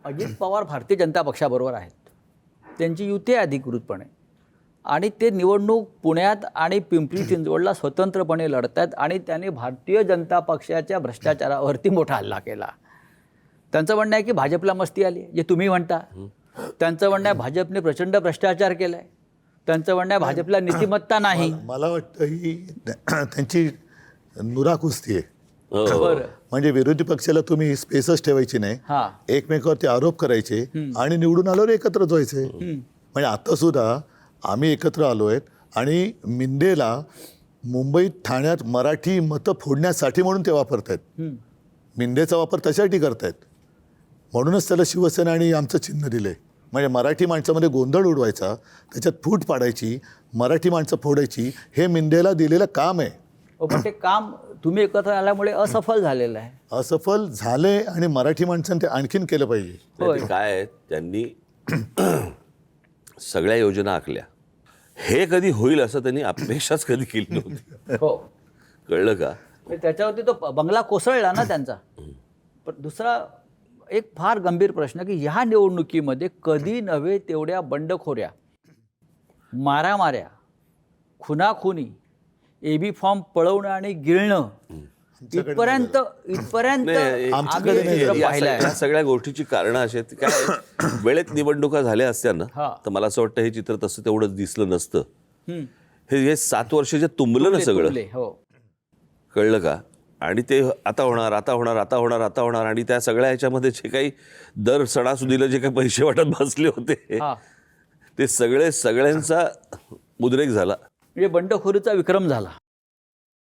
अजित पवार भारतीय जनता पक्षाबरोबर आहेत. त्यांची युती आहे अधिकृतपणे आणि ते निवडणूक पुण्यात आणि पिंपरी चिंचवडला स्वतंत्रपणे लढतात आणि त्यांनी भारतीय जनता पक्षाच्या भ्रष्टाचारावरती मोठा हल्ला केला. त्यांचं म्हणणं आहे की भाजपला मस्ती आली, जे तुम्ही म्हणता. त्यांचं म्हणणं आहे भाजपने प्रचंड भ्रष्टाचार केला आहे. त्यांचं म्हणणं आहे भाजपला नीतिमत्ता नाही. मला वाटतं ही त्यांची नुरा कुस्ती आहे. बरं. म्हणजे विरोधी पक्षाला तुम्ही स्पेसच ठेवायची नाही, हां. एकमेकावरती आरोप करायचे आणि निवडून आल्यावर एकत्र व्हायचे. म्हणजे आता सुद्धा आम्ही एकत्र आलो आहेत आणि मिंदेला मुंबईत ठाण्यात मराठी मतं फोडण्यासाठी म्हणून ते वापरतायत. मिंदेचा वापर त्यासाठी करतायत. म्हणूनच त्याला शिवसेना आणि आमचं चिन्ह दिलंय. म्हणजे मराठी माणसामध्ये गोंधळ उडवायचा, त्याच्यात फूट पाडायची, मराठी माणसं फोडायची, हे मिंदेला दिलेलं काम आहे. पण ते काम तुम्ही एकत्र आल्यामुळे असफल झालेलं आहे. असफल झाले आणि मराठी माणसांनी ते आणखीन केलं पाहिजे. ते काय आहे, त्यांनी सगळ्या योजना आखल्या. हे कधी होईल असं त्यांनी अपेक्षाच कधी केली नव्हती. हो. कळलं का? त्याच्यावरती तो बंगला कोसळला ना त्यांचा. पण दुसरा एक फार गंभीर प्रश्न की ह्या निवडणुकीमध्ये कधी नव्हे तेवढ्या बंडखोऱ्या, मारामाऱ्या, खुनाखुनी, एबी फॉर्म पळवणं आणि गिळणं इथपर्यंत आम्ही चित्र पाहिलं आहे. या सगळ्या गोष्टीची कारणं अशी आहेत. काय वेळेत निवडणुका झाल्या असत्या ना, तर मला असं वाटतं हे चित्र तसं तेवढं दिसलं नसतं. हे 7 वर्ष जे तुंबलं ना सगळं, हो. कळलं का? आणि ते आता होणार, आता होणार, आता होणार, आता होणार, आणि त्या सगळ्या ह्याच्यामध्ये जे काही दर सणासुदीला जे काही पैसे वाटत बसले होते ते सगळ्यांचा उद्रेक झाला. म्हणजे बंडखोरीचा विक्रम झाला.